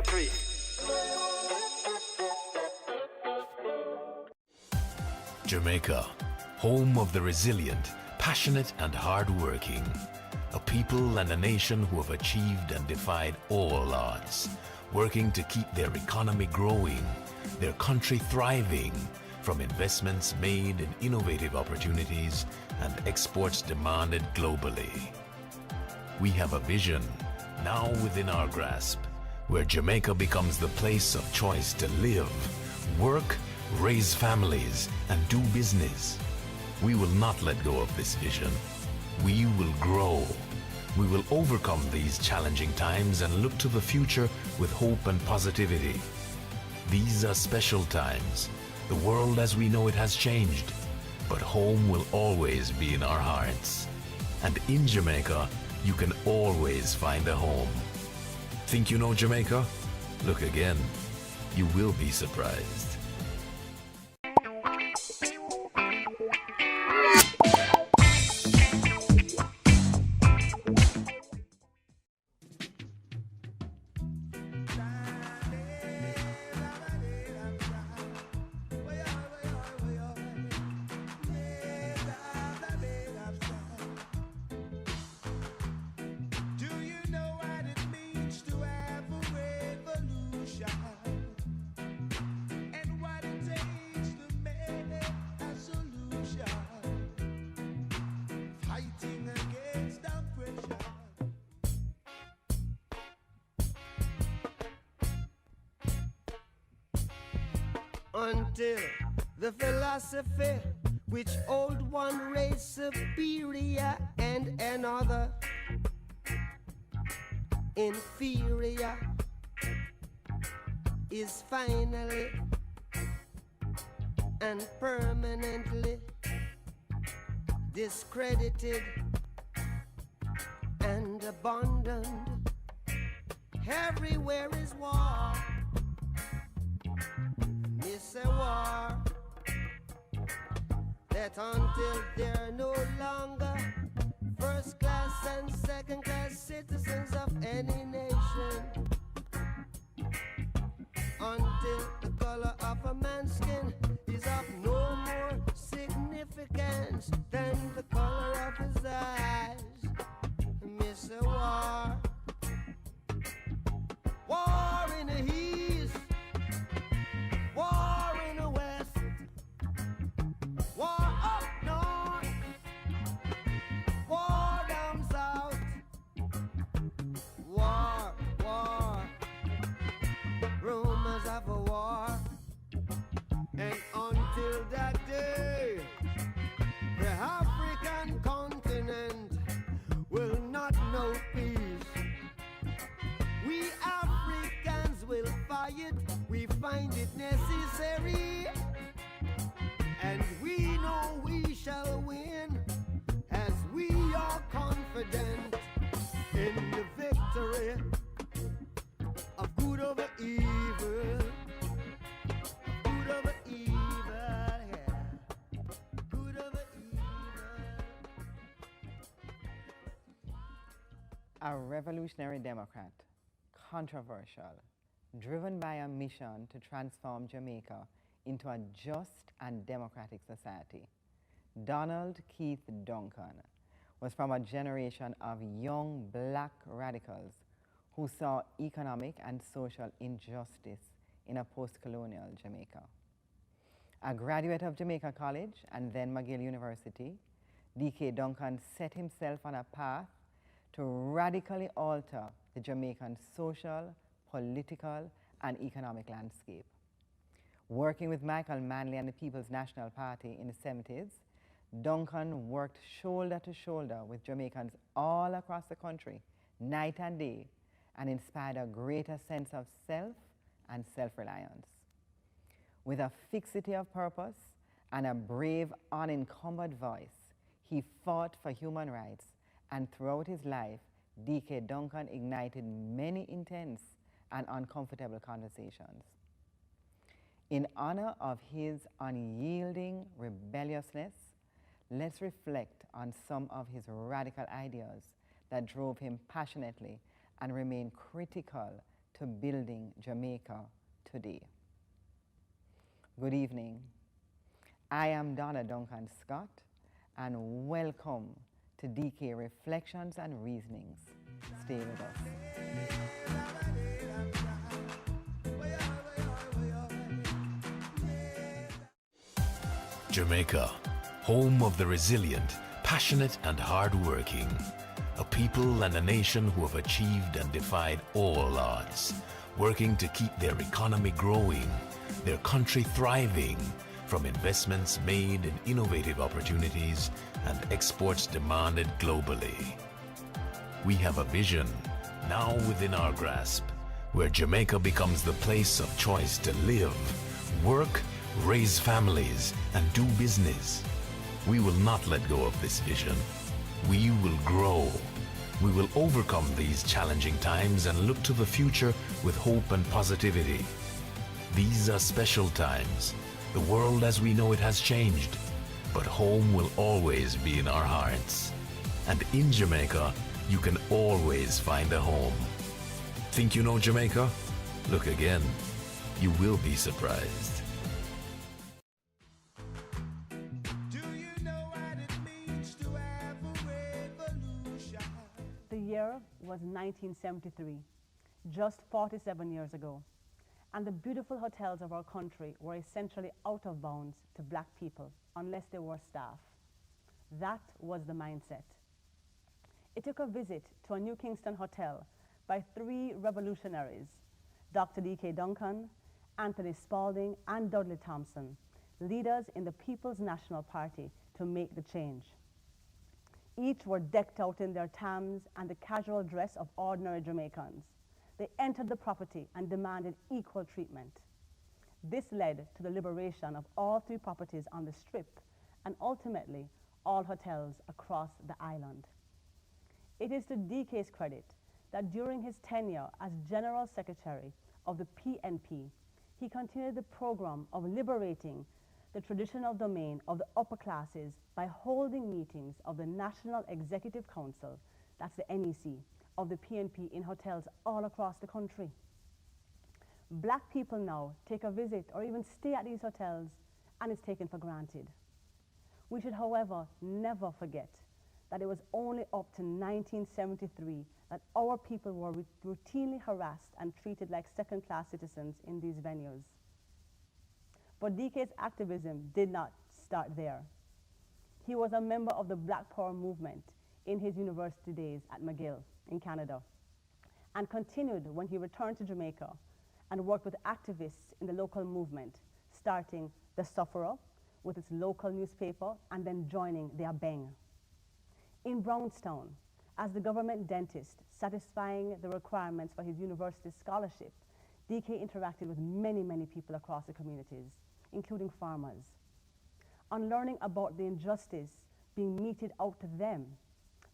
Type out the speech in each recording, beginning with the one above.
pre. Jamaica, home of the resilient, passionate and hard-working. A people and a nation who have achieved and defied all odds, working to keep their economy growing, their country thriving, from investments made in innovative opportunities and exports demanded globally. We have a vision, now within our grasp, where Jamaica becomes the place of choice to live, work, raise families, and do business. We will not let go of this vision. We will grow. We will overcome these challenging times and look to the future with hope and positivity. These are special times. The world as we know it has changed, but home will always be in our hearts. And in Jamaica, you can always find a home. Think you know Jamaica? Look again. You will be surprised. Until the philosophy which old one race superior and another inferior is finally and permanently discredited and abandoned. Everywhere is war. It's a war that until they're no longer first class and second class citizens of any nation, until the color of a man's skin is of no more significance than the color of his eyes. Miss a war, war in the east, war in the west, war up north, war down south, war, war, rumors of a war. And until that day, the African continent will not know peace. We Africans will fight, we find it necessary, and we know we shall win, as we are confident in the victory of good over evil, good over evil, yeah, good over evil. A revolutionary Democrat, controversial, driven by a mission to transform Jamaica into a just and democratic society. Donald Keith Duncan was from a generation of young black radicals who saw economic and social injustice in a post-colonial Jamaica. A graduate of Jamaica College and then McGill University, DK Duncan set himself on a path to radically alter the Jamaican social, political, and economic landscape. Working with Michael Manley and the People's National Party in the 70s, Duncan worked shoulder to shoulder with Jamaicans all across the country, night and day, and inspired a greater sense of self and self-reliance. With a fixity of purpose and a brave, unencumbered voice, he fought for human rights, and throughout his life, DK Duncan ignited many intense and uncomfortable conversations. In honor of his unyielding rebelliousness, let's reflect on some of his radical ideas that drove him passionately and remain critical to building Jamaica today. Good evening. I am Donna Duncan Scott, and welcome to DK Reflections and Reasonings. Stay with us. Jamaica, home of the resilient, passionate and hard-working. A people and a nation who have achieved and defied all odds, working to keep their economy growing, their country thriving, from investments made in innovative opportunities and exports demanded globally. We have a vision, now within our grasp, where Jamaica becomes the place of choice to live, work, raise families, and do business. We will not let go of this vision. We will grow. We will overcome these challenging times and look to the future with hope and positivity. These are special times. The world as we know it has changed, but home will always be in our hearts. And in Jamaica, you can always find a home. Think you know Jamaica? Look again. You will be surprised. The year was 1973, just 47 years ago, and the beautiful hotels of our country were essentially out of bounds to black people unless they were staff. That was the mindset. It took a visit to a New Kingston hotel by three revolutionaries, Dr. DK Duncan, Anthony Spalding, and Dudley Thompson, leaders in the People's National Party, to make the change. Each were decked out in their tams and the casual dress of ordinary Jamaicans. They entered the property and demanded equal treatment. This led to the liberation of all three properties on the Strip and ultimately all hotels across the island. It is to DK's credit that during his tenure as General Secretary of the PNP, he continued the program of liberating the traditional domain of the upper classes by holding meetings of the National Executive Council, that's the NEC, of the PNP in hotels all across the country. Black people now take a visit or even stay at these hotels and it's taken for granted. We should, however, never forget that it was only up to 1973 that our people were routinely harassed and treated like second-class citizens in these venues. But DK's activism did not start there. He was a member of the Black Power movement in his university days at McGill in Canada, and continued when he returned to Jamaica and worked with activists in the local movement, starting The Sufferer with its local newspaper and then joining the Abeng. In Brownstown, as the government dentist satisfying the requirements for his university scholarship, DK interacted with many, many people across the communities, including farmers. On learning about the injustice being meted out to them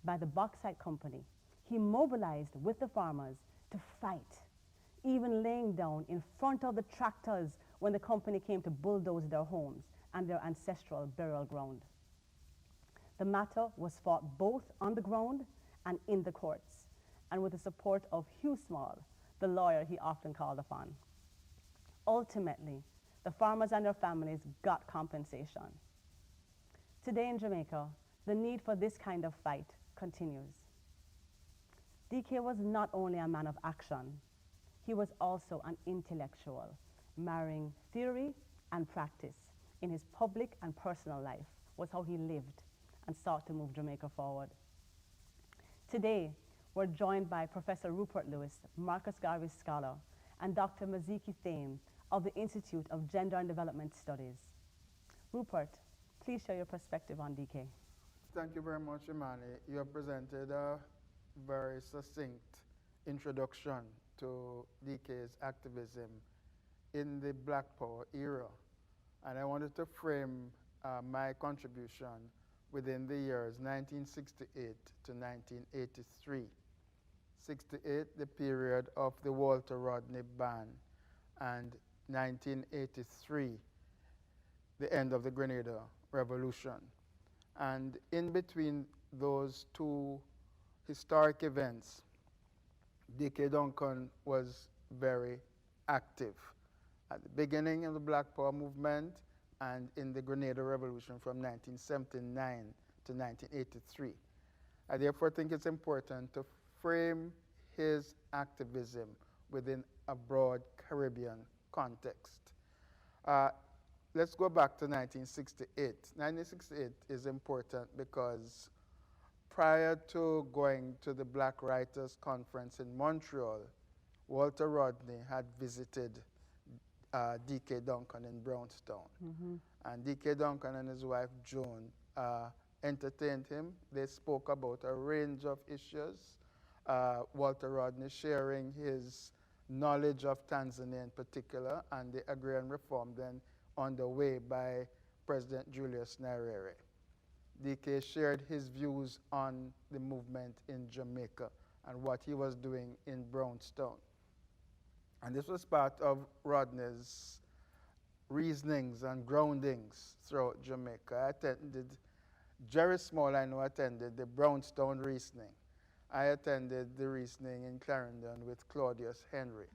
by the bauxite company, he mobilized with the farmers to fight, even laying down in front of the tractors when the company came to bulldoze their homes and their ancestral burial ground. The matter was fought both on the ground and in the courts, and with the support of Hugh Small, the lawyer he often called upon. Ultimately, the farmers and their families got compensation. Today in Jamaica, the need for this kind of fight continues. DK was not only a man of action, he was also an intellectual, marrying theory and practice in his public and personal life was how he lived and sought to move Jamaica forward. Today, we're joined by Professor Rupert Lewis, Marcus Garvey Scholar, and Dr. Maziki Thame of the Institute of Gender and Development Studies. Rupert, please share your perspective on DK. Thank you very much, Imani. You have presented a very succinct introduction to DK's activism in the Black Power era. And I wanted to frame my contribution within the years 1968 to 1983. 68, the period of the Walter Rodney ban, and 1983, the end of the Grenada Revolution. And in between those two historic events, DK Duncan was very active at the beginning of the Black Power movement and in the Grenada Revolution from 1979 to 1983. I therefore think it's important to frame his activism within a broad Caribbean context. Let's go back to 1968. 1968 is important because prior to going to the Black Writers Conference in Montreal, Walter Rodney had visited DK Duncan in Brownstown. And DK Duncan and his wife Joan entertained him. They spoke about a range of issues. Walter Rodney sharing his knowledge of Tanzania in particular and the agrarian reform then underway by President Julius Nyerere. DK shared his views on the movement in Jamaica and what he was doing in Brownstown. And this was part of Rodney's reasonings and groundings throughout Jamaica. I attended, Jerry Small I know attended the Brownstown reasoning. I attended the reasoning in Clarendon with Claudius Henry.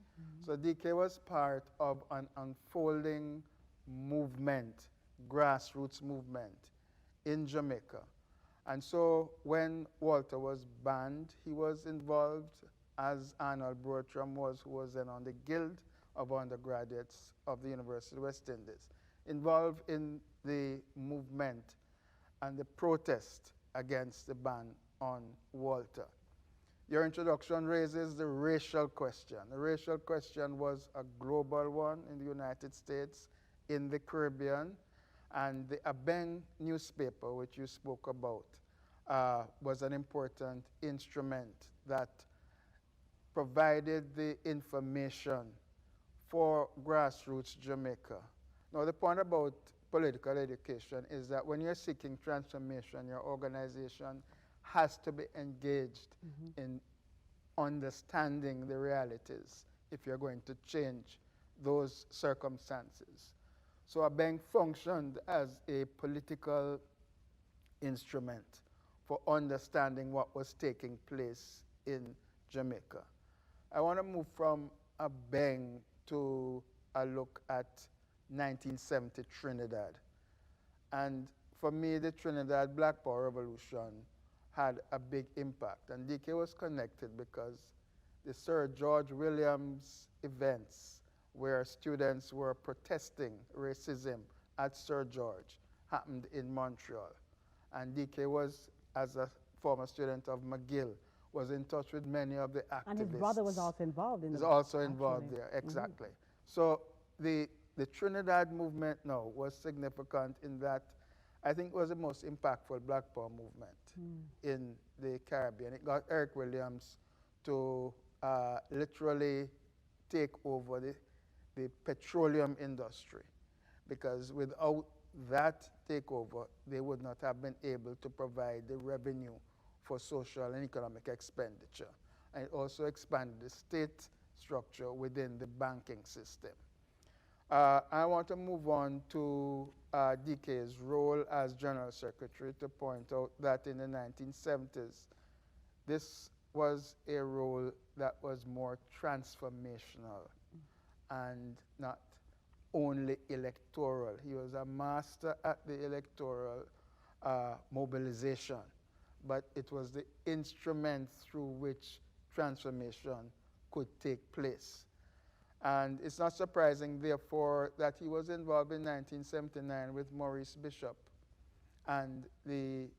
So DK was part of an unfolding movement, grassroots movement in Jamaica. And so when Walter was banned, he was involved, as Arnold Bortram was, who was then on the Guild of Undergraduates of the University of West Indies, involved in the movement and the protest against the ban on Walter. Your introduction raises the racial question. The racial question was a global one in the United States, in the Caribbean, and the Abeng newspaper, which you spoke about, was an important instrument that provided the information for grassroots Jamaica. Now, the point about political education is that when you're seeking transformation, your organization has to be engaged in understanding the realities if you're going to change those circumstances. So Abeng functioned as a political instrument for understanding what was taking place in Jamaica. I want to move from Abeng to a look at 1970 Trinidad. And for me, the Trinidad Black Power Revolution had a big impact. And DK was connected because the Sir George Williams events where students were protesting racism at Sir George happened in Montreal. And DK was, as a former student of McGill, was in touch with many of the activists. And his brother was also involved in it. He's also involved there, exactly. So the Trinidad movement now was significant in that I think it was the most impactful Black Power movement in the Caribbean. It got Eric Williams to literally take over the petroleum industry, because without that takeover, they would not have been able to provide the revenue for social and economic expenditure. And it also expanded the state structure within the banking system. I want to move on to DK's role as General Secretary to point out that in the 1970s, this was a role that was more transformational and not only electoral. He was a master at the electoral mobilization, but it was the instrument through which transformation could take place. And it's not surprising, therefore, that he was involved in 1979 with Maurice Bishop and the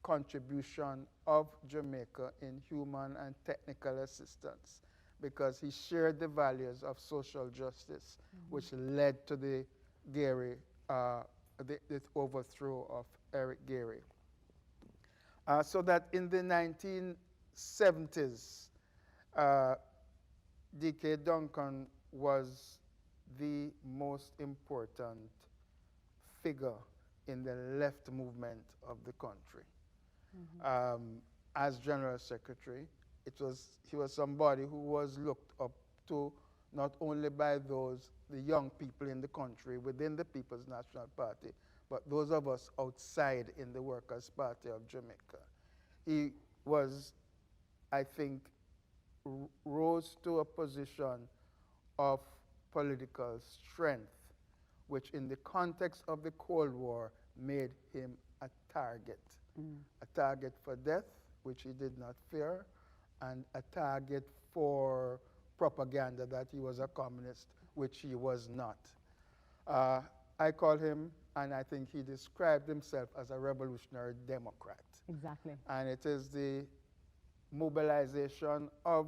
contribution of Jamaica in human and technical assistance, because he shared the values of social justice, which led to the Gary, the overthrow of Eric Gary. So that in the 1970s, DK Duncan was the most important figure in the left movement of the country. As General Secretary, he was somebody who was looked up to not only by the young people in the country within the People's National Party, but those of us outside in the Workers' Party of Jamaica. He was, I think, rose to a position of political strength, which in the context of the Cold War made him a target. A target for death, which he did not fear, and a target for propaganda that he was a communist, which he was not. I call him, and I think he described himself as a revolutionary Democrat. Exactly. And it is the mobilization of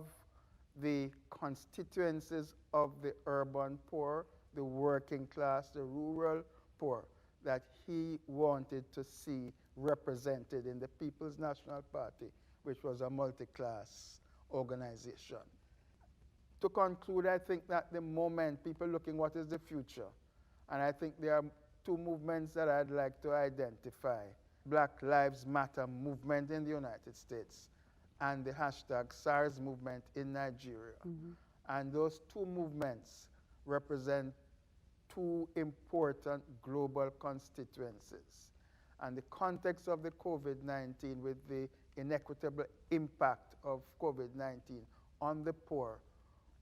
the constituencies of the urban poor, the working class, the rural poor, that he wanted to see represented in the People's National Party, which was a multi-class organization. To conclude, I think that the moment people looking what is the future, and I think there are two movements that I'd like to identify: Black Lives Matter movement in the United States and the hashtag SARS movement in Nigeria. And those two movements represent two important global constituencies. And the context of the COVID-19, with the inequitable impact of COVID-19 on the poor,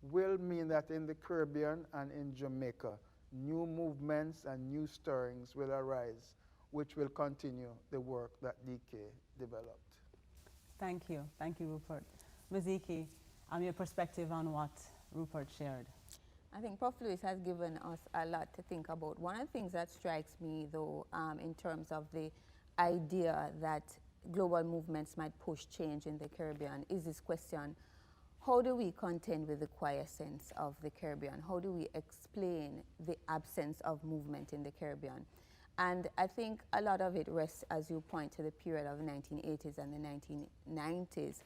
will mean that in the Caribbean and in Jamaica, new movements and new stirrings will arise, which will continue the work that DK developed. Thank you, Rupert. Maziki, your perspective on what Rupert shared. I think Prof. Lewis has given us a lot to think about. One of the things that strikes me, though, in terms of the idea that global movements might push change in the Caribbean is this question: how do we contend with the quiescence of the Caribbean? How do we explain the absence of movement in the Caribbean? And I think a lot of it rests, as you point to, the period of the 1980s and the 1990s,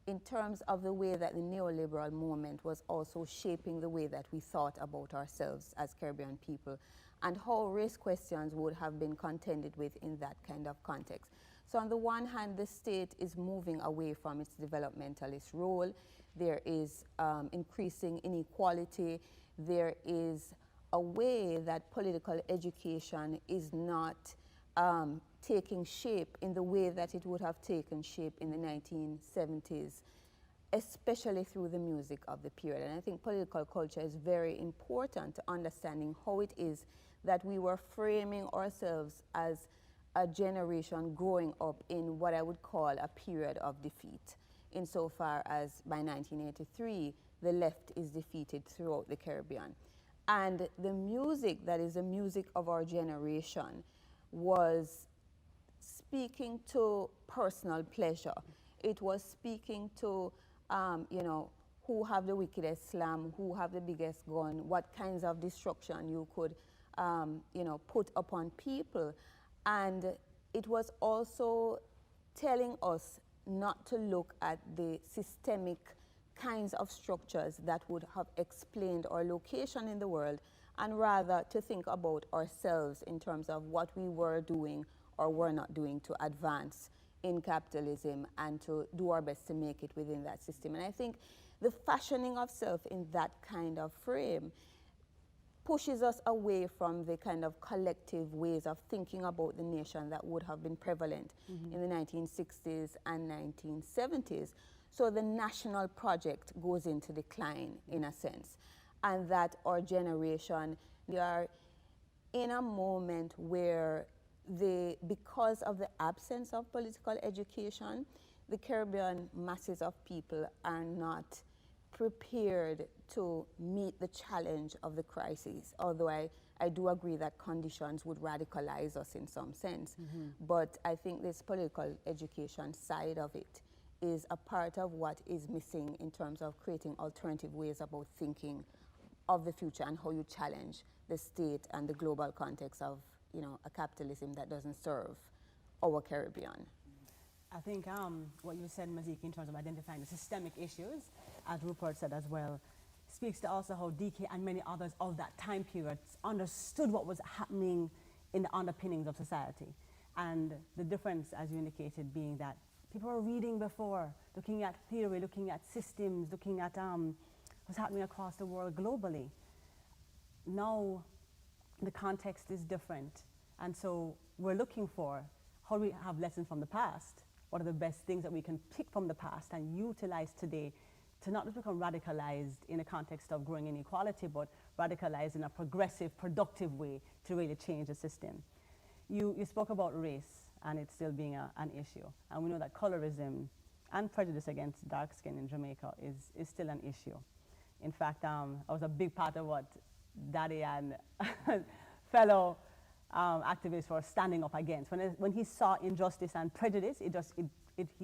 in terms of the way that the neoliberal movement was also shaping the way that we thought about ourselves as Caribbean people, and how race questions would have been contended with in that kind of context. So on the one hand, the state is moving away from its developmentalist role. There is increasing inequality. There is a way that political education is not taking shape in the way that it would have taken shape in the 1970s, especially through the music of the period. And I think political culture is very important to understanding how it is that we were framing ourselves as a generation growing up in what I would call a period of defeat, insofar as by 1983, the left is defeated throughout the Caribbean. And the music that is the music of our generation was speaking to personal pleasure. It was speaking to, who have the wickedest slam, who have the biggest gun, what kinds of destruction you could, put upon people. And it was also telling us not to look at the systemic kinds of structures that would have explained our location in the world, and rather to think about ourselves in terms of what we were doing or were not doing to advance in capitalism and to do our best to make it within that system. And I think the fashioning of self in that kind of frame pushes us away from the kind of collective ways of thinking about the nation that would have been prevalent in the 1960s and 1970s. So the national project goes into decline, in a sense, and that our generation, we are in a moment where because of the absence of political education, the Caribbean masses of people are not prepared to meet the challenge of the crisis, although I do agree that conditions would radicalize us in some sense. But I think this political education side of it is a part of what is missing in terms of creating alternative ways about thinking of the future and how you challenge the state and the global context of, a capitalism that doesn't serve our Caribbean. I think what you said, Maziki, in terms of identifying the systemic issues, as Rupert said as well, speaks to also how DK and many others of that time period understood what was happening in the underpinnings of society. And the difference, as you indicated, being that people were reading before, looking at theory, looking at systems, looking at what's happening across the world globally. Now, the context is different. And so we're looking for how do we have lessons from the past? What are the best things that we can pick from the past and utilize today to not just become radicalized in a context of growing inequality, but radicalized in a progressive, productive way to really change the system. You spoke about race and it still being an issue. And we know that colorism and prejudice against dark skin in Jamaica is still an issue. In fact, I was a big part of what Daddy and fellow activists were standing up against. When he saw injustice and prejudice, he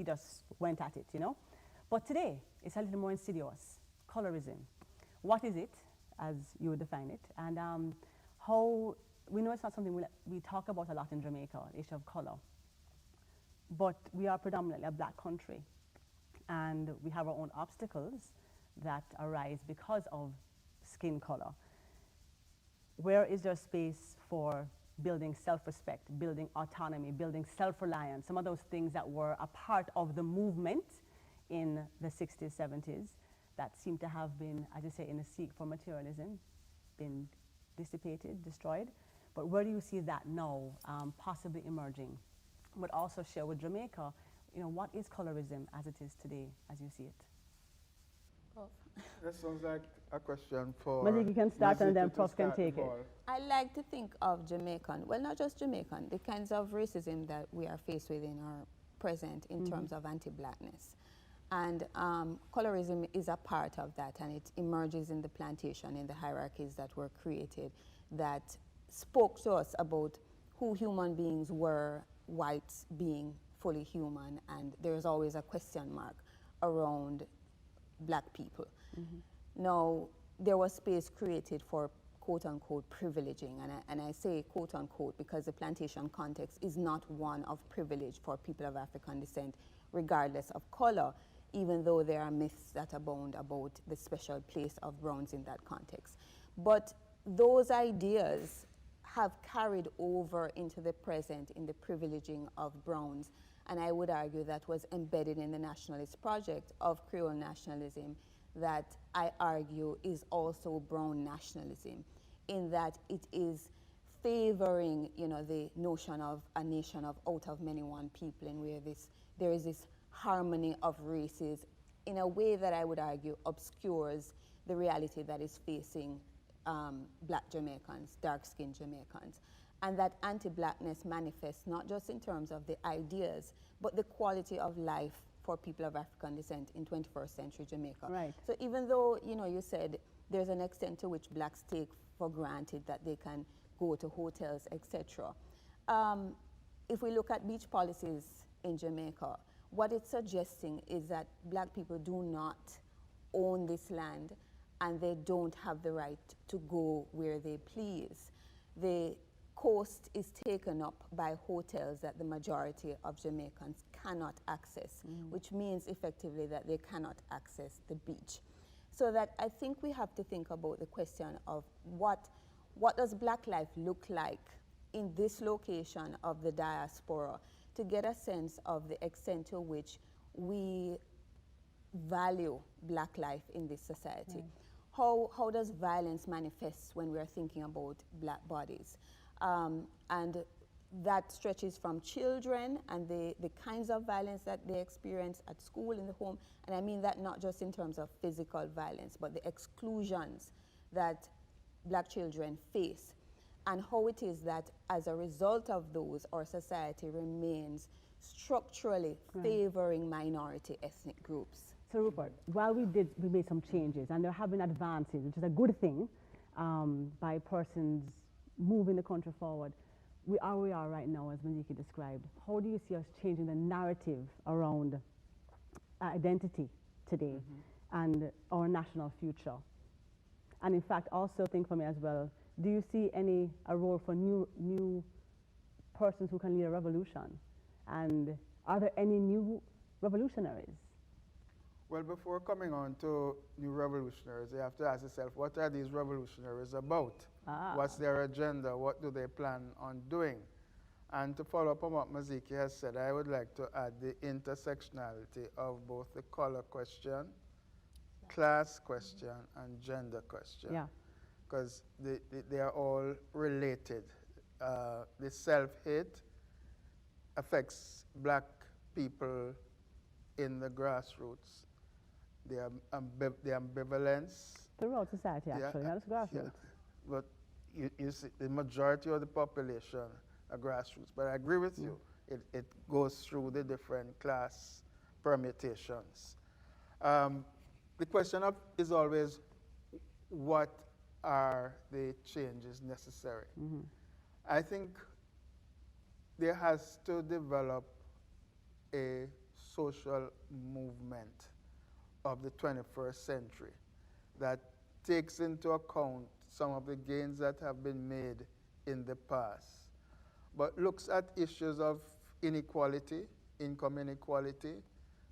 just went at it, you know? But today, it's a little more insidious. Colorism. What is it, as you would define it? And how, we know it's not something we talk about a lot in Jamaica, the issue of color. But we are predominantly a black country. And we have our own obstacles that arise because of skin color. Where is there space for building self-respect, building autonomy, building self-reliance, some of those things that were a part of the movement in the 60s, 70s that seem to have been, as you say, in the seek for materialism, been dissipated, destroyed. But where do you see that now possibly emerging? But also share with Jamaica, you know, what is colorism as it is today, as you see it? That sounds like a question for Malik, you can start and then Maziki to Prof can start the take it. ball. I like to think of Jamaican, well, not just Jamaican, the kinds of racism that we are faced with in our present in terms of anti-blackness. And colorism is a part of that, and it emerges in the plantation, in the hierarchies that were created, that spoke to us about who human beings were, whites being fully human, and there's always a question mark around black people. Now, there was space created for quote-unquote privileging, and I say quote-unquote because the plantation context is not one of privilege for people of African descent, regardless of color, even though there are myths that abound about the special place of browns in that context. But those ideas have carried over into the present in the privileging of browns, and I would argue that was embedded in the nationalist project of Creole nationalism that I argue is also brown nationalism, in that it is favoring, you know, the notion of a nation of out of many one people, and where there is this harmony of races in a way that I would argue obscures the reality that is facing black Jamaicans, dark-skinned Jamaicans. And that anti-blackness manifests not just in terms of the ideas, but the quality of life for people of African descent in 21st century Jamaica. Right. So even though, you know, you said there's an extent to which blacks take for granted that they can go to hotels, etc. If we look at beach policies in Jamaica, what it's suggesting is that black people do not own this land and they don't have the right to go where they please. The coast is taken up by hotels that the majority of Jamaicans cannot access, which means effectively that they cannot access the beach. So that I think we have to think about the question of what does black life look like in this location of the diaspora, to get a sense of the extent to which we value black life in this society. How does violence manifest when we are thinking about black bodies? And that stretches from children and the kinds of violence that they experience at school, in the home, and I mean that not just in terms of physical violence, but the exclusions that black children face, and how it is that as a result of those, our society remains structurally favoring minority ethnic groups. So Rupert, while we made some changes, and there have been advances, which is a good thing, by persons moving the country forward, we are right now, as Maniki described. How do you see us changing the narrative around identity today and our national future? And in fact, also think for me as well, do you see a role for new persons who can lead a revolution? And are there any new revolutionaries? Well, before coming on to new revolutionaries, you have to ask yourself, what are these revolutionaries about? What's their agenda? What do they plan on doing? And to follow up on what Maziki has said, I would like to add the intersectionality of both the color question, class question, and gender question. Yeah. Because they are all related. The self-hate affects black people in the grassroots. the ambivalence. Throughout society, actually, not just grassroots. Yeah. But you see, the majority of the population are grassroots. But I agree with you. It goes through the different class permutations. The question is always, what are the changes necessary? I think there has to develop a social movement of the 21st century that takes into account some of the gains that have been made in the past, but looks at issues of inequality, income inequality,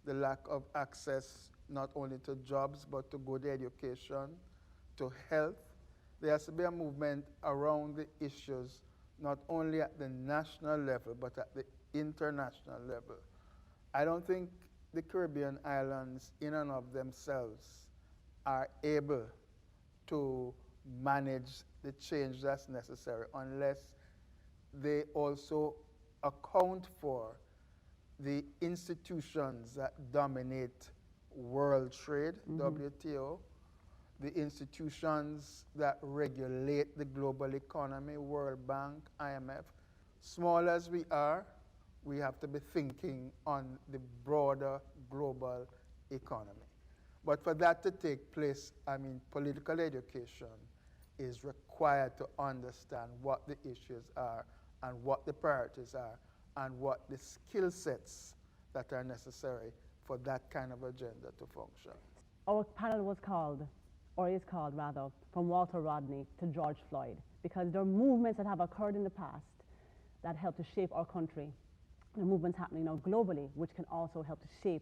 the lack of access not only to jobs but to good education, to health. There has to be a movement around the issues not only at the national level but at the international level. I don't think the Caribbean islands in and of themselves are able to manage the change that's necessary unless they also account for the institutions that dominate world trade, WTO, the institutions that regulate the global economy, World Bank, IMF. Small as we are, we have to be thinking on the broader global economy. But for that to take place, I mean, political education is required to understand what the issues are and what the priorities are and what the skill sets that are necessary for that kind of agenda to function. Our panel was called, or is called rather, from Walter Rodney to George Floyd, because there are movements that have occurred in the past that help to shape our country. The movements happening now globally, which can also help to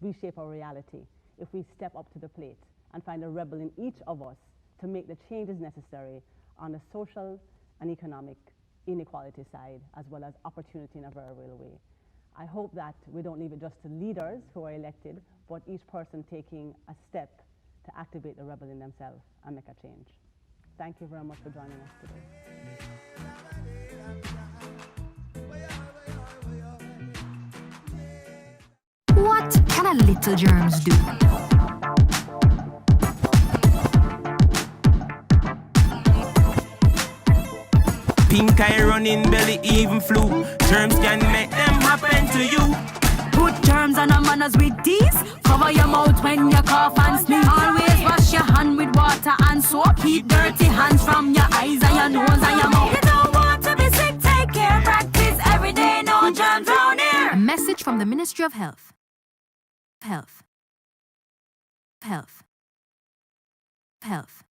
reshape our reality if we step up to the plate and find a rebel in each of us to make the changes necessary on the social and economic inequality side, as well as opportunity in a very real way. I hope that we don't leave it just to leaders who are elected, but each person taking a step to activate the rebel in themselves and make a change. Thank you very much for joining us today. What can a little germs do? Pink eye running belly, even flu. Germs can make them happen to you. Put germs on our manners with these. Cover your mouth when you cough and sneeze. Always wash your hand with water and soap. Keep dirty hands from your eyes and your nose and your mouth. You don't want to be sick, take care. Practice every day, no germs round here. A message from the Ministry of Health. Health. Health. Health.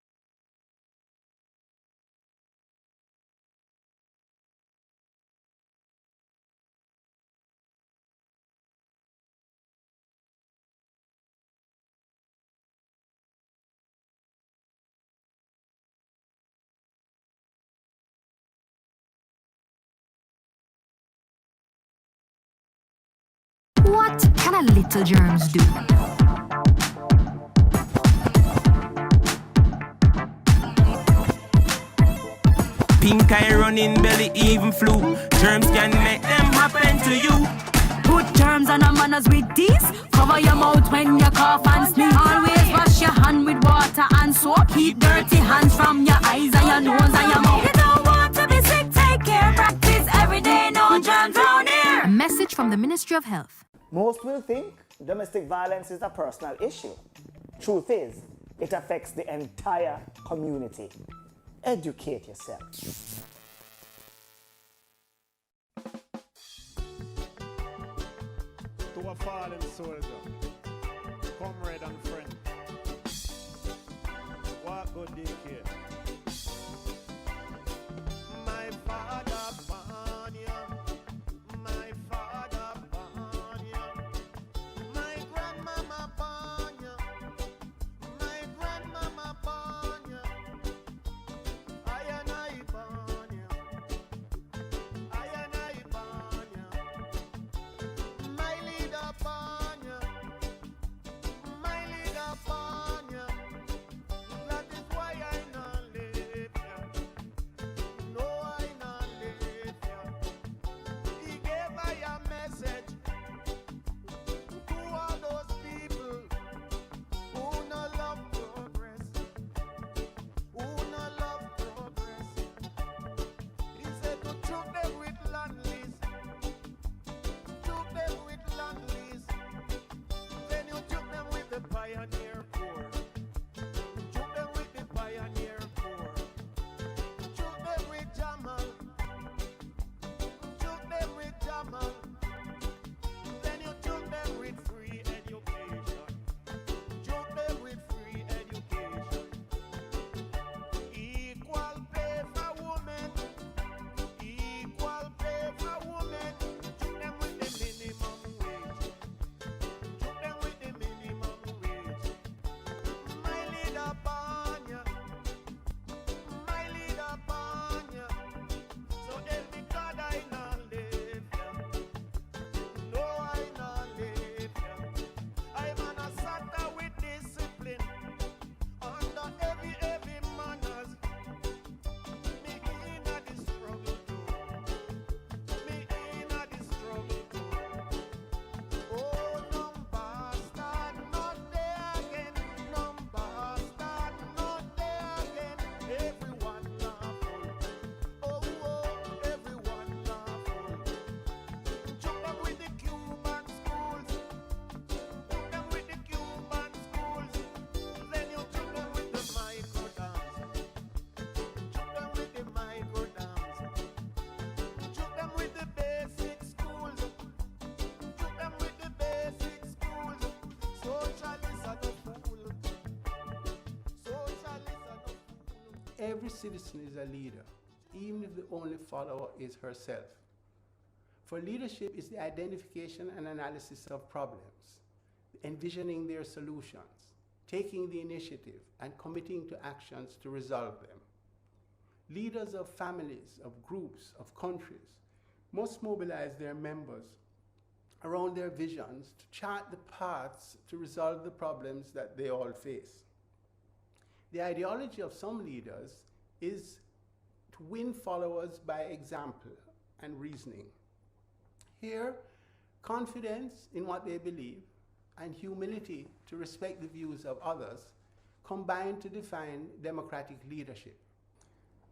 What can a little germs do? Pink eye running belly, even flu. Germs can make them happen to you. Put germs on our manners with these. Cover your mouth when you cough and sneeze. Always wash your hand with water and soap. Keep dirty hands from your eyes and your nose and your mouth. You don't want to be sick, take care. Practice every day, no germs round here. A message from the Ministry of Health. Most will think domestic violence is a personal issue. Truth is, it affects the entire community. Educate yourself. To a fallen soldier, comrade and friend, what good DK? My father born you, my father born you, my grandmama born you, my grandmama born you, I and I born you, I and I born you, my leader born you, my leader born you. That is why I know every citizen is a leader, even if the only follower is herself. For leadership is the identification and analysis of problems, envisioning their solutions, taking the initiative, and committing to actions to resolve them. Leaders of families, of groups, of countries must mobilize their members around their visions to chart the paths to resolve the problems that they all face. The ideology of some leaders is to win followers by example and reasoning. Here, confidence in what they believe and humility to respect the views of others combine to define democratic leadership.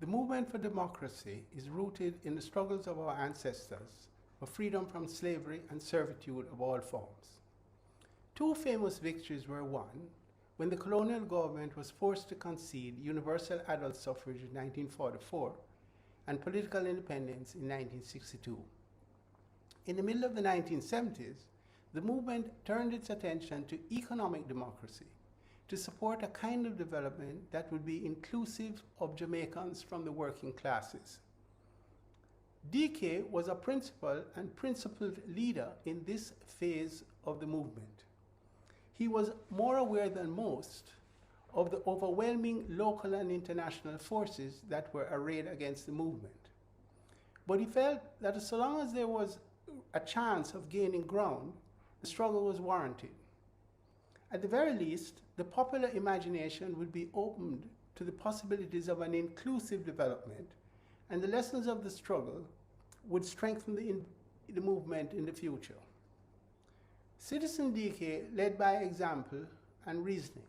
The movement for democracy is rooted in the struggles of our ancestors for freedom from slavery and servitude of all forms. Two famous victories were won when the colonial government was forced to concede universal adult suffrage in 1944 and political independence in 1962. In the middle of the 1970s, the movement turned its attention to economic democracy to support a kind of development that would be inclusive of Jamaicans from the working classes. DK was a principal and principled leader in this phase of the movement. He was more aware than most of the overwhelming local and international forces that were arrayed against the movement. But he felt that so long as there was a chance of gaining ground, the struggle was warranted. At the very least, the popular imagination would be opened to the possibilities of an inclusive development, and the lessons of the struggle would strengthen the movement in the future. Citizen DK led by example and reasoning.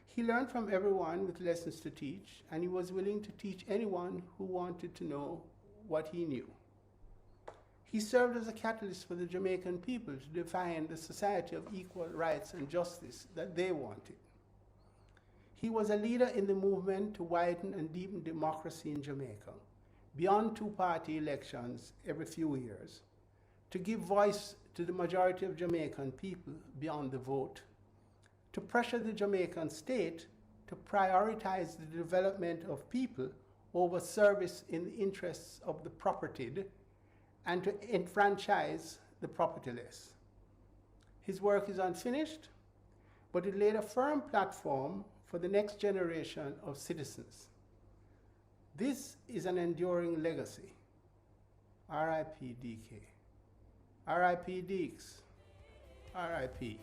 He learned from everyone with lessons to teach, and he was willing to teach anyone who wanted to know what he knew. He served as a catalyst for the Jamaican people to define the society of equal rights and justice that they wanted. He was a leader in the movement to widen and deepen democracy in Jamaica, beyond two-party elections every few years, to give voice to the majority of Jamaican people beyond the vote, to pressure the Jamaican state to prioritize the development of people over service in the interests of the propertied, and to enfranchise the propertyless. His work is unfinished, but it laid a firm platform for the next generation of citizens. This is an enduring legacy. R.I.P. DK. R.I.P. Deeks. R.I.P.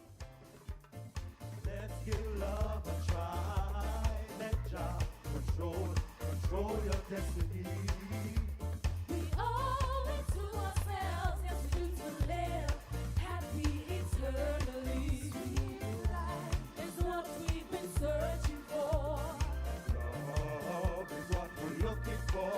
Let's give love a try. Let Jah control your destiny. We owe it to ourselves, yes we do, to live happy eternally. Sweet life is what we've been searching for. Love is what we're looking for.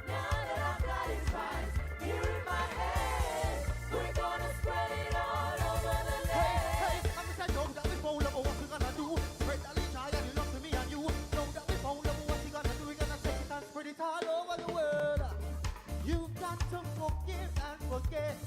Now that I've got it right here in my head, we're gonna spread it all over the land. Hey, I'm just like, know that we found love, what we gonna do? Spread that little joy and the love to me and you. Know that we found love, what we gonna do? We gonna take it and spread it all over the world. You've got to forgive and forget.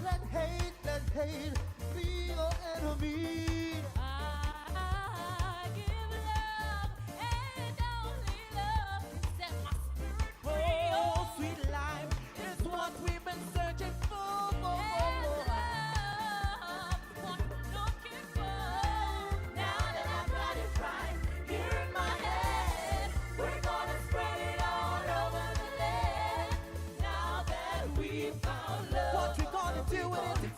Let hate be your enemy. I give love, and only love can set my spirit free. Oh, sweet life is what we've been searching for. And love is what we're looking for. Now that I've got it right here in my head, we're gonna spread it all over the land. Now that we found love, What we gonna do with it?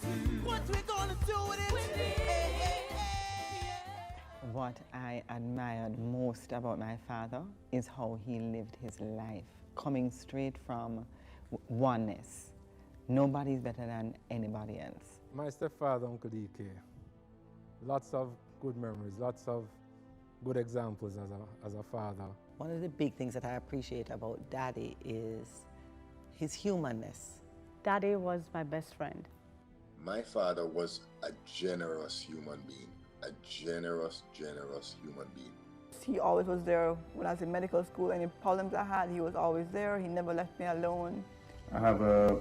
What we gonna do with it? What I admired most about my father is how he lived his life, coming straight from oneness. Nobody's better than anybody else. My stepfather, Uncle DK, lots of good memories, lots of good examples as a father. One of the big things that I appreciate about Daddy is his humanness. Daddy was my best friend. My father was a generous human being, a generous human being. He always was there when I was in medical school. Any problems I had, he was always there. He never left me alone. I have a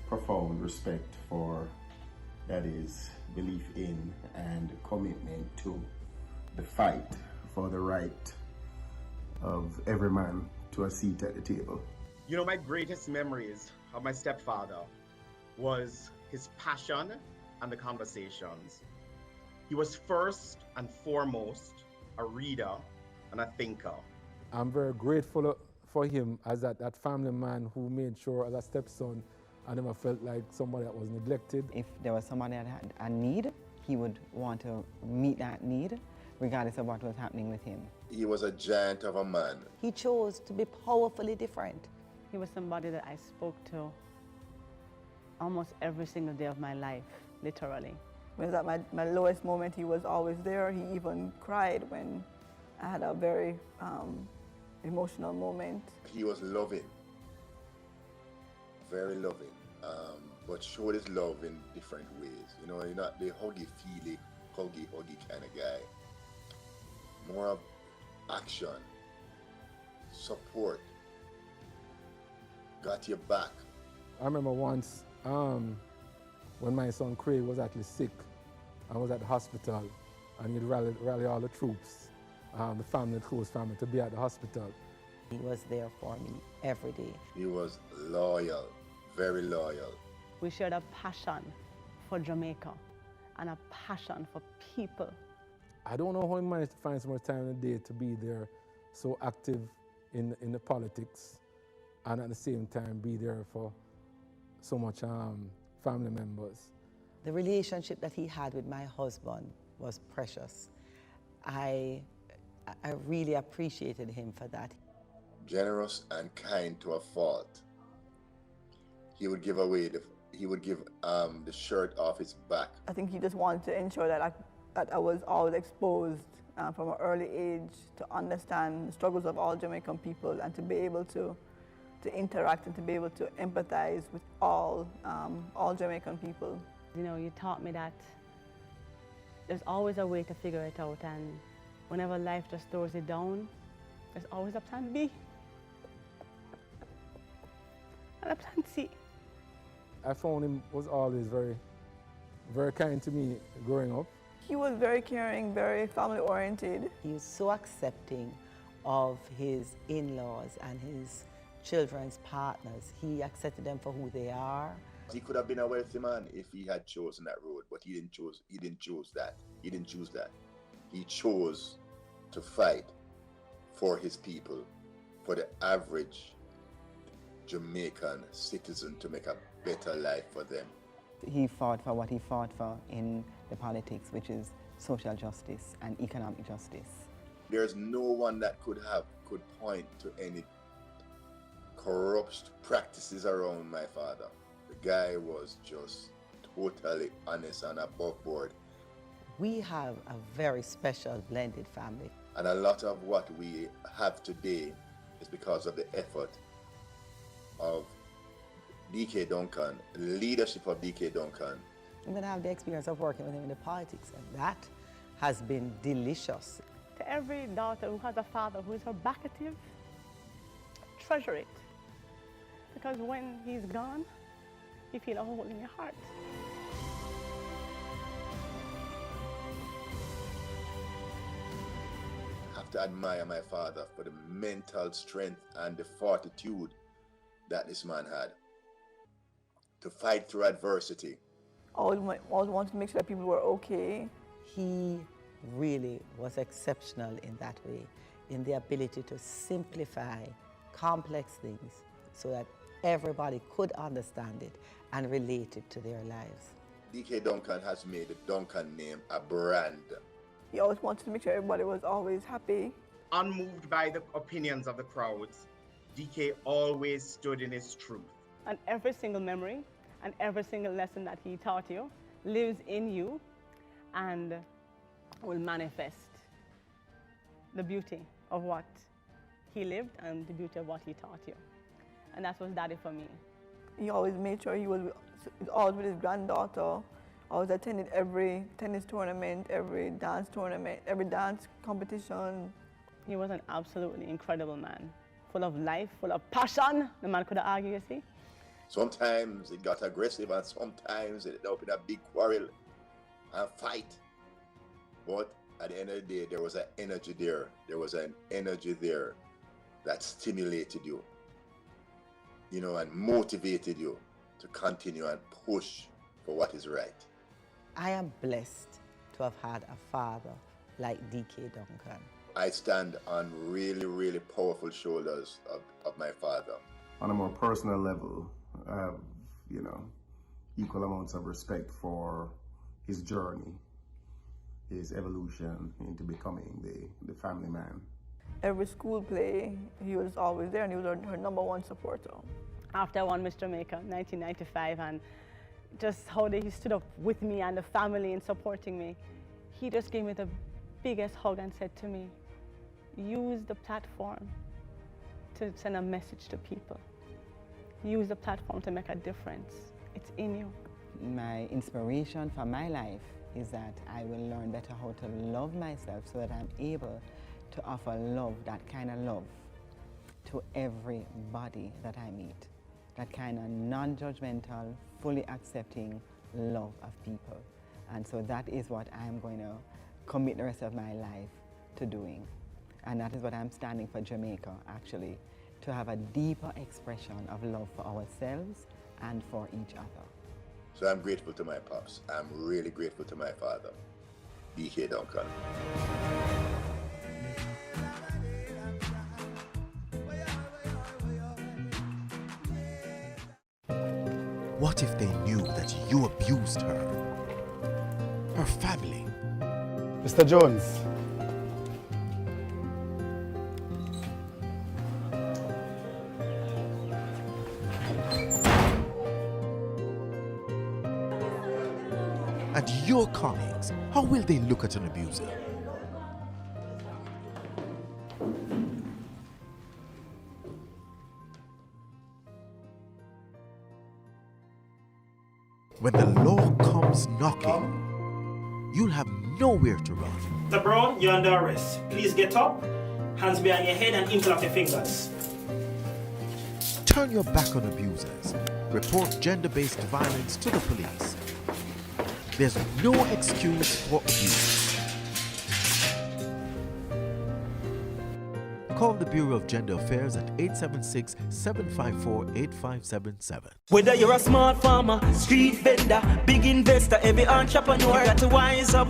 profound respect for Daddy's belief in and commitment to the fight for the right of every man to a seat at the table. You know, my greatest memories of my stepfather was his passion and the conversations. He was first and foremost a reader and a thinker. I'm very grateful for him as that family man who made sure, as a stepson, I never felt like somebody that was neglected. If there was somebody that had a need, he would want to meet that need, regardless of what was happening with him. He was a giant of a man. He chose to be powerfully different. He was somebody that I spoke to almost every single day of my life, literally. When I was at my lowest moment, he was always there. He even cried when I had a very emotional moment. He was loving, very loving, but showed his love in different ways. You know, you're not the huggy-feely, huggy kind of guy. More of action, support, got your back. I remember once when my son Craig was actually sick, I was at the hospital, and he'd rally all the troops, the family, the close family, to be at the hospital. He was there for me every day. He was loyal, very loyal. We shared a passion for Jamaica and a passion for people. I don't know how he managed to find so much time in the day to be there, so active in the politics, and at the same time be there for so much family members. The relationship that he had with my husband was precious. I really appreciated him for that. Generous and kind to a fault. He would give the shirt off his back. I think he just wanted to ensure that I was always exposed from an early age to understand the struggles of all Jamaican people and to be able to interact and to be able to empathize with all Jamaican people. You know, you taught me that there's always a way to figure it out, and whenever life just throws it down, there's always a plan B and a plan C. I found him was always very, very kind to me growing up. He was very caring, very family-oriented. He was so accepting of his in-laws and his children's partners. He accepted them for who they are. He could have been a wealthy man if he had chosen that road, but he didn't choose that. He didn't choose that. He chose to fight for his people, for the average Jamaican citizen, to make a better life for them. He fought for what he fought for in the politics, which is social justice and economic justice. There's no one that could point to any corrupt practices around my father. The guy was just totally honest and above board. We have a very special blended family. And a lot of what we have today is because of the effort of DK Duncan, the leadership of DK Duncan. I'm going to have the experience of working with him in the politics, and that has been delicious. To every daughter who has a father who is her backative, treasure it. Because when he's gone, you feel a hole in your heart. I have to admire my father for the mental strength and the fortitude that this man had to fight through adversity. Always wanted to make sure that people were okay. He really was exceptional in that way, in the ability to simplify complex things so that everybody could understand it and relate it to their lives. DK Duncan has made the Duncan name a brand. He always wanted to make sure everybody was always happy. Unmoved by the opinions of the crowds, DK always stood in his truth. And every single memory and every single lesson that he taught you lives in you and will manifest the beauty of what he lived and the beauty of what he taught you. And that was Daddy for me. He always made sure he was always with his granddaughter. Always attended every tennis tournament, every dance competition. He was an absolutely incredible man, full of life, full of passion. The man couldn't argue, you see. Sometimes it got aggressive and sometimes it ended up in a big quarrel and fight. But at the end of the day, there was an energy there. There was an energy there that stimulated you, you know, and motivated you to continue and push for what is right? I am blessed to have had a father like DK Duncan. I stand on really, really powerful shoulders of my father. On a more personal level, I have, you know, equal amounts of respect for his journey, his evolution into becoming the family man. Every school play, he was always there, and he was her #1 supporter. After I won Miss Jamaica in 1995, and just how he stood up with me and the family in supporting me, he just gave me the biggest hug and said to me, use the platform to send a message to people. Use the platform to make a difference. It's in you. My inspiration for my life is that I will learn better how to love myself so that I'm able to offer love, that kind of love, to everybody that I meet. That kind of non-judgmental, fully accepting love of people. And so that is what I'm going to commit the rest of my life to doing. And that is what I'm standing for Jamaica, actually, to have a deeper expression of love for ourselves and for each other. So I'm grateful to my pops. I'm really grateful to my father, DK Duncan. What if they knew that you abused her, her family? Mr. Jones. And your colleagues, how will they look at an abuser? When the law comes knocking, you'll have nowhere to run. Mr. Brown, you're under arrest. Please get up, hands behind your head and interlock your fingers. Turn your back on abusers. Report gender-based violence to the police. There's no excuse for abuse. Call the Bureau of Gender Affairs at 876-754-8577. Whether you're a smart farmer, street vendor, big investor, every entrepreneur, you got to wise up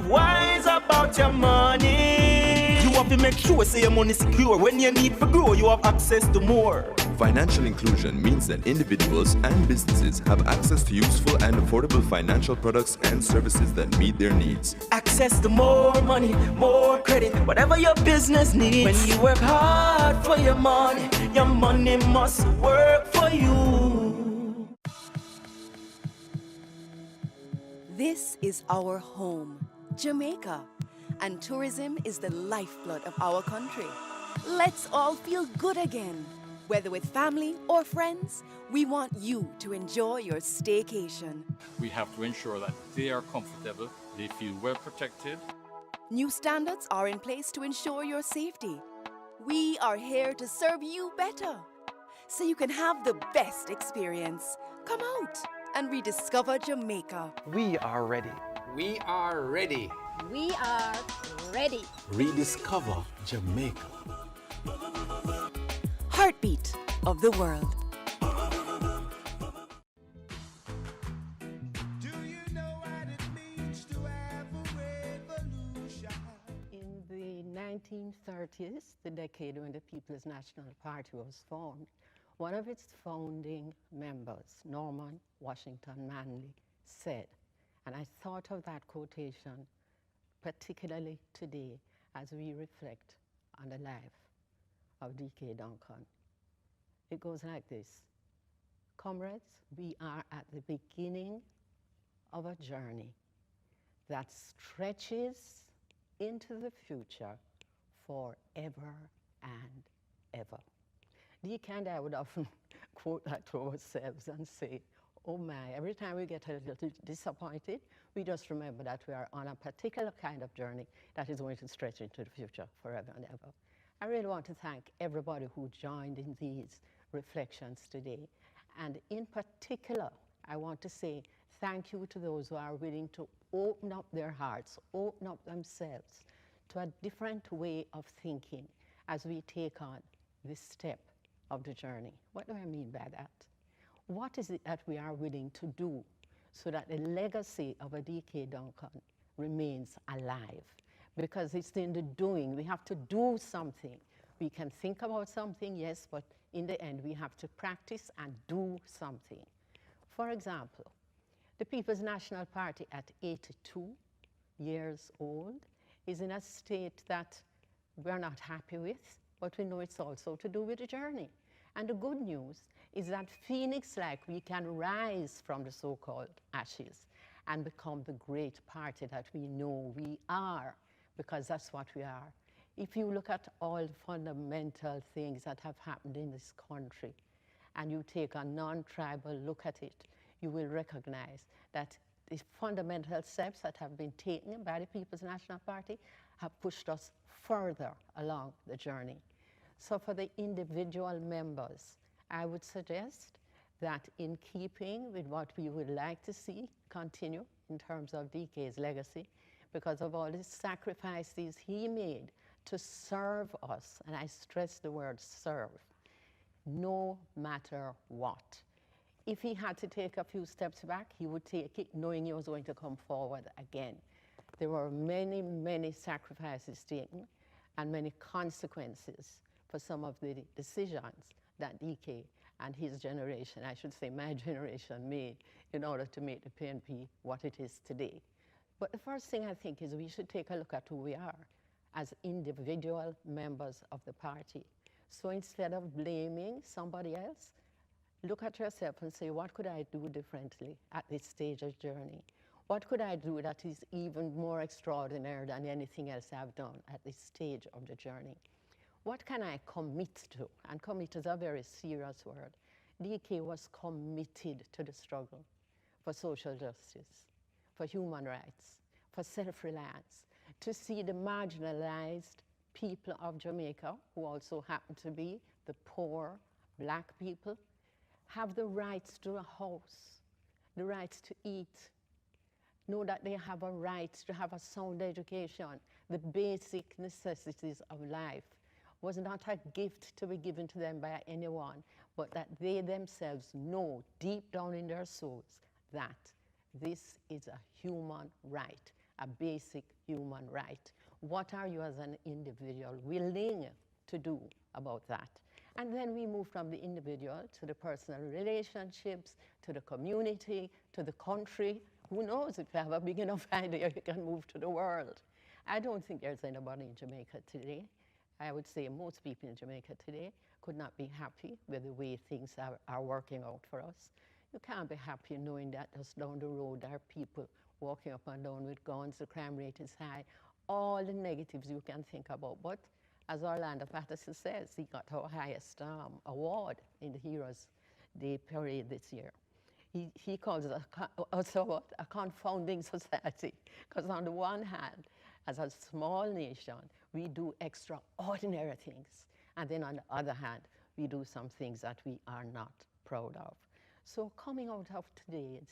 about your money. You have to make sure say your money secure. When you need to grow, you have access to more. Financial inclusion means that individuals and businesses have access to useful and affordable financial products and services that meet their needs. Access to more money, more credit, whatever your business needs. When you work hard for your money must work for you. This is our home, Jamaica, and tourism is the lifeblood of our country. Let's all feel good again. Whether with family or friends, we want you to enjoy your staycation. We have to ensure that they are comfortable, they feel well protected. New standards are in place to ensure your safety. We are here to serve you better, so you can have the best experience. Come out and rediscover Jamaica. We are ready. We are ready. We are ready. Rediscover Jamaica. Heartbeat of the world. In the 1930s, the decade when the People's National Party was formed, one of its founding members, Norman Washington Manley, said, and I thought of that quotation particularly today as we reflect on the life of DK Duncan. It goes like this. Comrades, we are at the beginning of a journey that stretches into the future forever and ever. DK and I would often quote that to ourselves and say, oh my, every time we get a little disappointed, we just remember that we are on a particular kind of journey that is going to stretch into the future forever and ever. I really want to thank everybody who joined in these reflections today. And in particular, I want to say thank you to those who are willing to open up their hearts, open up themselves to a different way of thinking as we take on this step of the journey. What do I mean by that? What is it that we are willing to do so that the legacy of a DK Duncan remains alive? Because it's in the doing. We have to do something. We can think about something, yes, but in the end, we have to practice and do something. For example, the People's National Party at 82 years old is in a state that we're not happy with, but we know it's also to do with the journey. And the good news is that Phoenix-like, we can rise from the so-called ashes and become the great party that we know we are, because that's what we are. If you look at all the fundamental things that have happened in this country, and you take a non-tribal look at it, you will recognize that the fundamental steps that have been taken by the People's National Party have pushed us further along the journey. So for the individual members, I would suggest that in keeping with what we would like to see continue in terms of DK's legacy, because of all the sacrifices he made to serve us, and I stress the word serve, no matter what. If he had to take a few steps back, he would take it knowing he was going to come forward again. There were many, many sacrifices taken and many consequences for some of the decisions that DK and his generation, I should say my generation, made in order to make the PNP what it is today. But the first thing I think is we should take a look at who we are as individual members of the party. So instead of blaming somebody else, look at yourself and say, what could I do differently at this stage of journey? What could I do that is even more extraordinary than anything else I've done at this stage of the journey? What can I commit to? And commit is a very serious word. DK was committed to the struggle for social justice, for human rights, for self-reliance, to see the marginalized people of Jamaica, who also happen to be the poor black people, have the rights to a house, the rights to eat, know that they have a right to have a sound education, the basic necessities of life was not a gift to be given to them by anyone, but that they themselves know deep down in their souls that this is a human right, a basic human right. What are you as an individual willing to do about that? And then we move from the individual to the personal relationships, to the community, to the country. Who knows, if you have a big enough idea, you can move to the world. I don't think there's anybody in Jamaica today. I would say most people in Jamaica today could not be happy with the way things are working out for us. You can't be happy knowing that just down the road there are people walking up and down with guns, the crime rate is high, all the negatives you can think about. But as Orlando Patterson says, he got our highest award in the Heroes Day parade this year. He calls it a confounding society, because on the one hand, as a small nation, we do extraordinary things. And then on the other hand, we do some things that we are not proud of. So coming out of today's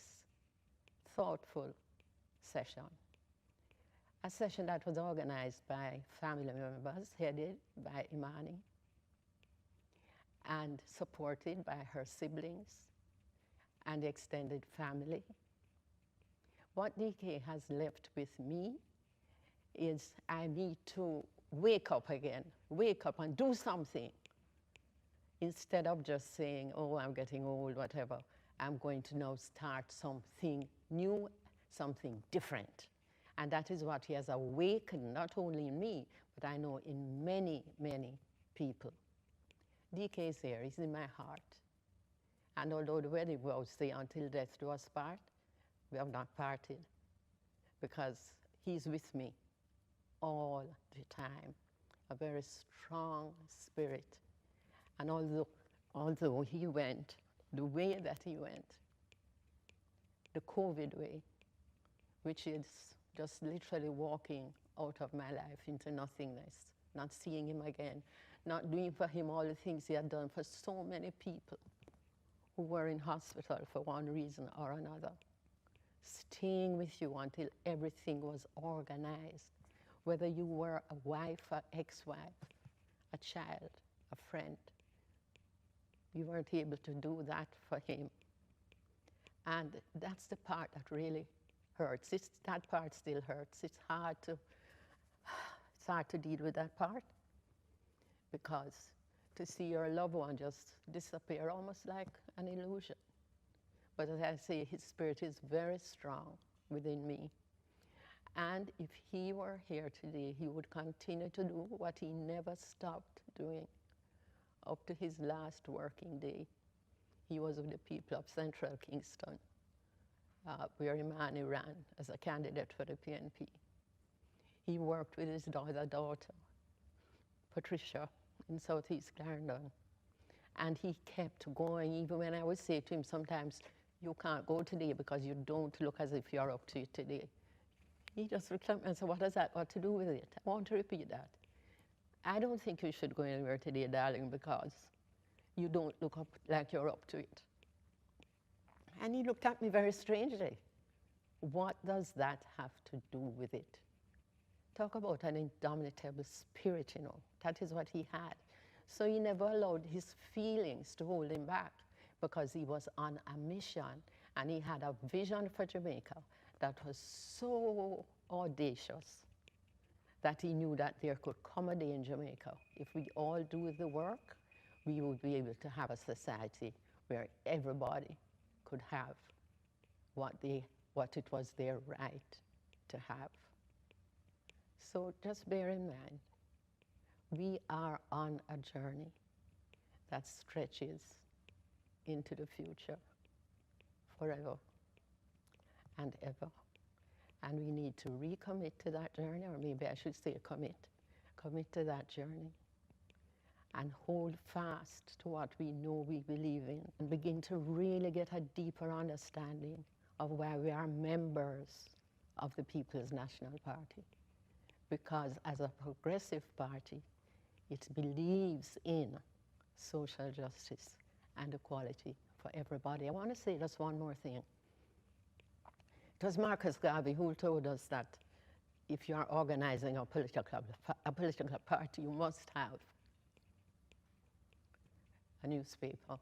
thoughtful session, a session that was organized by family members, headed by Imani, and supported by her siblings and the extended family. What DK has left with me is I need to wake up again, wake up and do something. Instead of just saying, oh, I'm getting old, whatever, I'm going to now start something new, something different. And that is what he has awakened, not only in me, but I know in many, many people. DK is here, he's in my heart. And although the wedding vows say until death do us part, we have not parted, because he's with me all the time, a very strong spirit. And although he went the way that he went, the COVID way, which is just literally walking out of my life into nothingness, not seeing him again, not doing for him all the things he had done for so many people who were in hospital for one reason or another, staying with you until everything was organized, whether you were a wife, or ex-wife, a child, a friend. You weren't able to do that for him. And that's the part that really hurts. That part still hurts. It's hard to deal with that part, because to see your loved one just disappear almost like an illusion. But as I say, his spirit is very strong within me. And if he were here today, he would continue to do what he never stopped doing up to his last working day. He was with the people of Central Kingston, where Imani ran as a candidate for the PNP. He worked with his daughter, Patricia, in Southeast Clarendon. And he kept going, even when I would say to him sometimes, you can't go today because you don't look as if you're up to it today. He just looked at me and said, what has that got to do with it? I want to repeat that. I don't think you should go anywhere today, darling, because you don't look up like you're up to it. And he looked at me very strangely. What does that have to do with it? Talk about an indomitable spirit, you know. That is what he had. So he never allowed his feelings to hold him back, because he was on a mission and he had a vision for Jamaica that was so audacious that he knew that there could come a day in Jamaica, if we all do the work, we would be able to have a society where everybody could have what it was their right to have. So just bear in mind, we are on a journey that stretches into the future forever and ever. And we need to recommit to that journey, or maybe I should say commit to that journey, and hold fast to what we know we believe in, and begin to really get a deeper understanding of why we are members of the People's National Party. Because as a progressive party, it believes in social justice and equality for everybody. I want to say just one more thing. It was Marcus Garvey who told us that if you are organizing a political party, you must have a newspaper.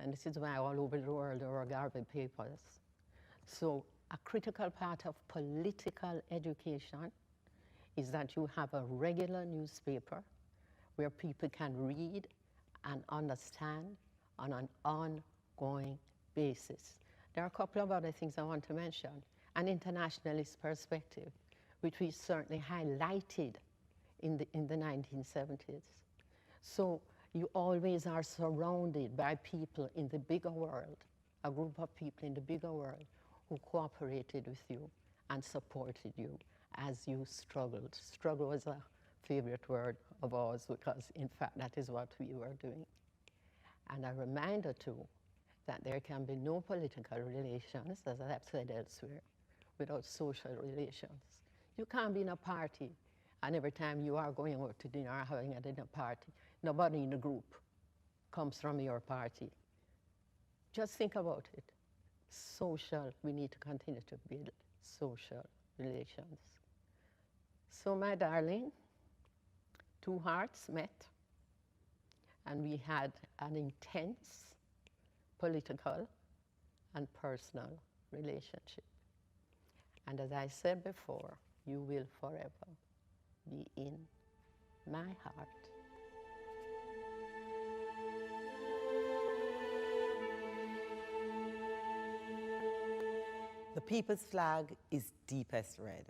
And this is why all over the world there are Garvey papers. So a critical part of political education is that you have a regular newspaper where people can read and understand on an ongoing basis. There are a couple of other things I want to mention. An internationalist perspective, which we certainly highlighted in the 1970s. So you always are surrounded by people in the bigger world, a group of people in the bigger world who cooperated with you and supported you as you struggled. Struggle was a favorite word of ours, because in fact that is what we were doing. And a reminder too, that there can be no political relations, as I've said elsewhere, without social relations. You can't be in a party and every time you are going out to dinner or having a dinner party, nobody in the group comes from your party. Just think about it. Social, we need to continue to build social relations. So my darling, two hearts met and we had an intense political and personal relationship. And as I said before, you will forever be in my heart. The people's flag is deepest red.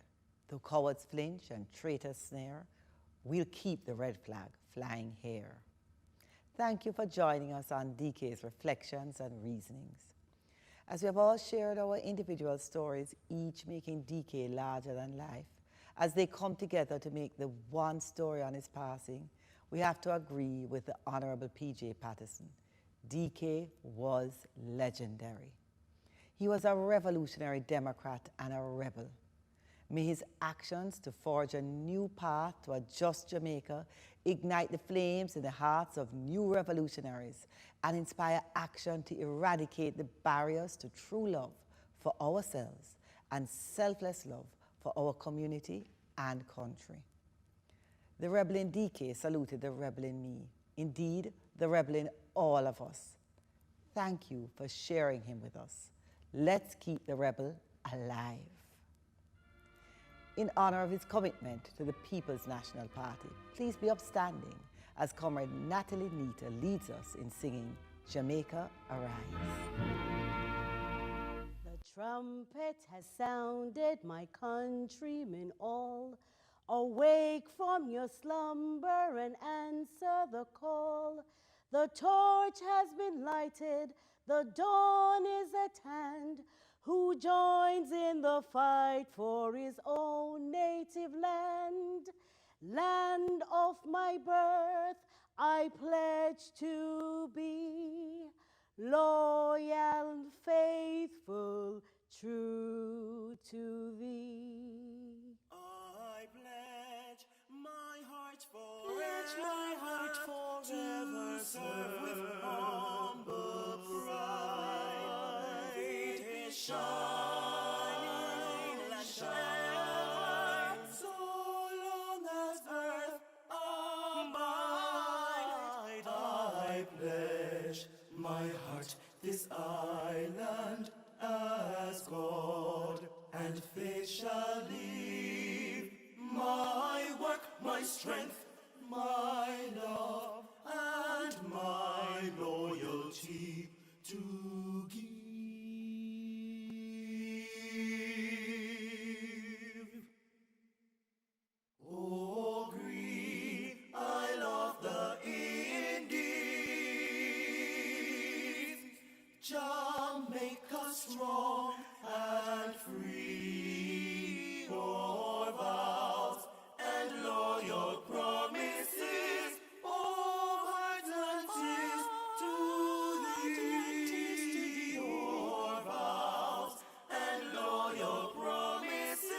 Though cowards flinch and traitors snare, we'll keep the red flag flying here. Thank you for joining us on DK's Reflections and Reasonings. As we have all shared our individual stories, each making DK larger than life, as they come together to make the one story on his passing, we have to agree with the Honorable P.J. Patterson. DK was legendary. He was a revolutionary Democrat and a rebel. May his actions to forge a new path to a just Jamaica ignite the flames in the hearts of new revolutionaries and inspire action to eradicate the barriers to true love for ourselves and selfless love for our community and country. The rebel in DK saluted the rebel in me. indeed the rebel in all of us. Thank you for sharing him with us. Let's keep the rebel alive. In honor of his commitment to the People's National Party, please be upstanding as Comrade Natalie Nita leads us in singing Jamaica Arise. The trumpet has sounded, my countrymen all. Awake from your slumber and answer the call. The torch has been lighted, the dawn is at hand. Who joins in the fight for his own native land? Land of my birth, I pledge to be loyal and faithful, true to thee. I pledge my heart forever to serve with humble pride. It is shining and shine so long as earth abide. I pledge my heart, this island, as God and faith shall leave. My work, my strength, my love, and my loyalty to give. Oh, green, I love the Indies. Jamaica strong and free. Your vows and loyal promises, oh, heart and tears to thee. Your vows and loyal promises,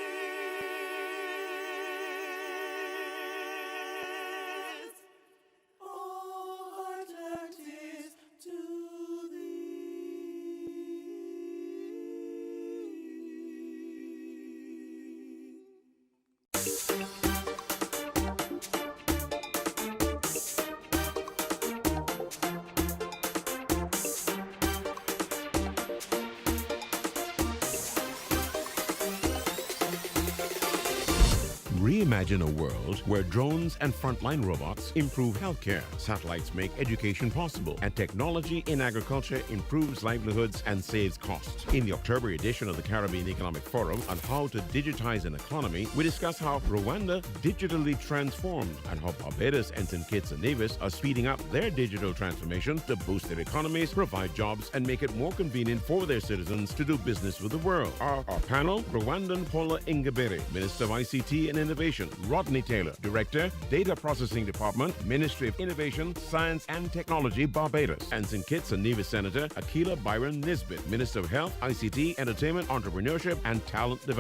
oh, heart and tears to Reimagine a world where drones and frontline robots improve healthcare, satellites make education possible, and technology in agriculture improves livelihoods and saves costs. In the October edition of the Caribbean Economic Forum on how to digitize an economy, we discuss how Rwanda digitally transformed and how Barbados and St. Kitts and Nevis are speeding up their digital transformation to boost their economies, provide jobs, and make it more convenient for their citizens to do business with the world. Our panel, Rwandan Paula Ingabire, Minister of ICT and Innovation, Rodney Taylor, Director, Data Processing Department, Ministry of Innovation, Science and Technology, Barbados, and St. Kitts and Nevis Senator Akila Byron Nisbet, Minister of Health, ICT, Entertainment, Entrepreneurship, and Talent Development.